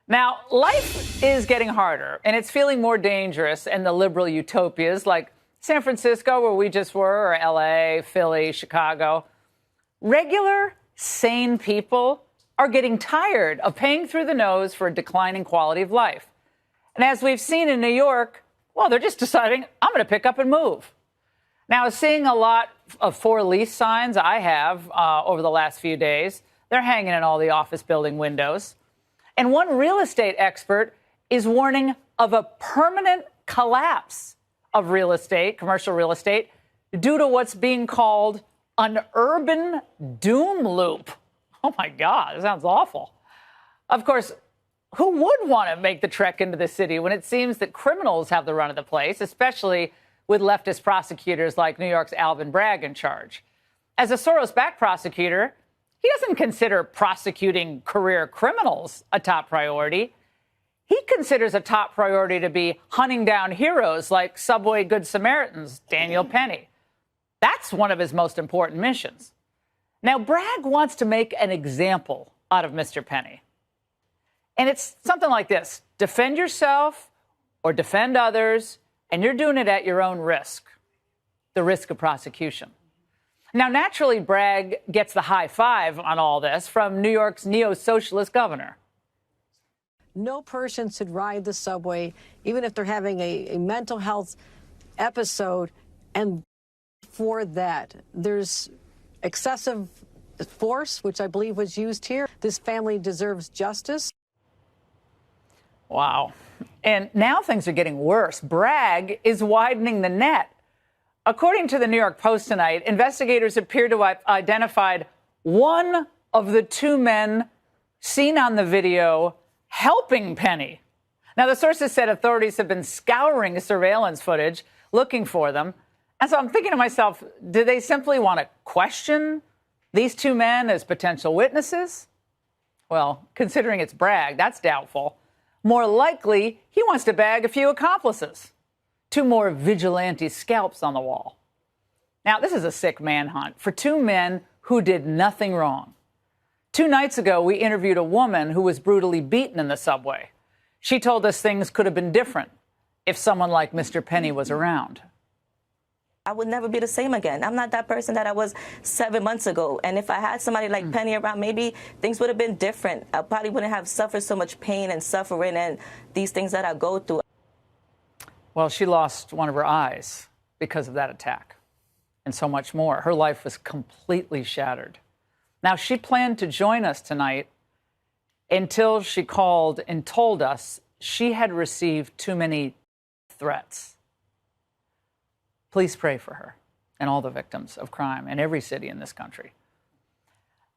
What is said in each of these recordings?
Now, life is getting harder, and it's feeling more dangerous in the liberal utopias like San Francisco, where we just were, or L.A., Philly, Chicago. Regular, sane people are getting tired of paying through the nose for a declining quality of life. And as we've seen in New York, well, they're just deciding, I'm going to pick up and move. Now, seeing a lot of for lease signs I have over the last few days. They're hanging in all the office building windows. And one real estate expert is warning of a permanent collapse of real estate, commercial real estate, due to what's being called an urban doom loop. Oh, my God, that sounds awful. Of course, who would want to make the trek into the city when it seems that criminals have the run of the place, especially with leftist prosecutors like New York's Alvin Bragg in charge? As a Soros-backed prosecutor, he doesn't consider prosecuting career criminals a top priority. He considers a top priority to be hunting down heroes like Subway Good Samaritans, Daniel Penny. That's one of his most important missions. Now, Bragg wants to make an example out of Mr. Penny. And it's something like this: defend yourself or defend others, and you're doing it at your own risk, the risk of prosecution. Now, naturally, Bragg gets the high five on all this from New York's neo-socialist governor. No person should ride the subway, even if they're having a mental health episode. And for that, there's excessive force, which I believe was used here. This family deserves justice. Wow. And now things are getting worse. Bragg is widening the net. According to the New York Post tonight, investigators appear to have identified one of the two men seen on the video helping Penny. Now, the sources said authorities have been scouring surveillance footage looking for them. And so I'm thinking to myself, do they simply want to question these two men as potential witnesses? Well, considering it's Bragg, that's doubtful. More likely, he wants to bag a few accomplices. Two more vigilante scalps on the wall. Now, this is a sick manhunt for two men who did nothing wrong. 2 nights ago, we interviewed a woman who was brutally beaten in the subway. She told us things could have been different if someone like Mr. Penny was around. I would never be the same again. I'm not that person that I was 7 months ago. And if I had somebody like Penny around, maybe things would have been different. I probably wouldn't have suffered so much pain and suffering and these things that I go through. Well, she lost one of her eyes because of that attack, and so much more. Her life was completely shattered. Now, she planned to join us tonight until she called and told us she had received too many threats. Please pray for her and all the victims of crime in every city in this country.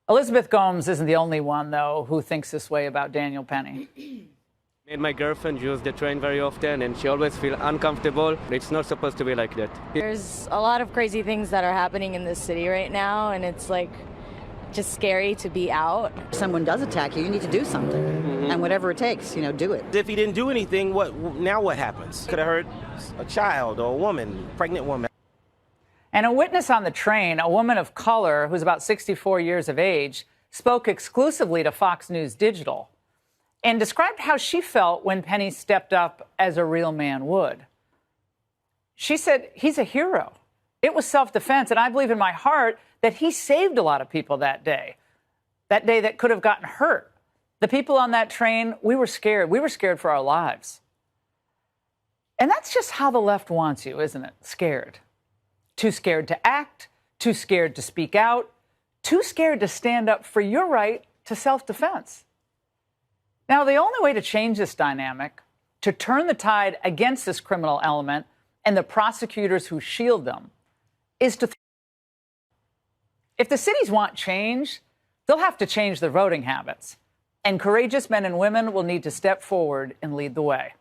Elizabeth Gomes isn't the only one, though, who thinks this way about Daniel Penny. Me and my girlfriend use the train very often, and she always feels uncomfortable. It's not supposed to be like that. There's a lot of crazy things that are happening in this city right now, and it's like just scary to be out. If someone does attack you, you need to do something. And whatever it takes, do it. If he didn't do anything, what happens? Could have hurt a child or a woman, pregnant woman. And a witness on the train, a woman of color who's about 64 years of age, spoke exclusively to Fox News Digital and described how she felt when Penny stepped up as a real man would. She said, he's a hero. It was self-defense, and I believe in my heart that he saved a lot of people that day that could have gotten hurt. The people on that train, we were scared. We were scared for our lives. And that's just how the left wants you, isn't it? Scared. Too scared to act, too scared to speak out, too scared to stand up for your right to self-defense. Now, the only way to change this dynamic, to turn the tide against this criminal element and the prosecutors who shield them, is to... If the cities want change, they'll have to change their voting habits. And courageous men and women will need to step forward and lead the way.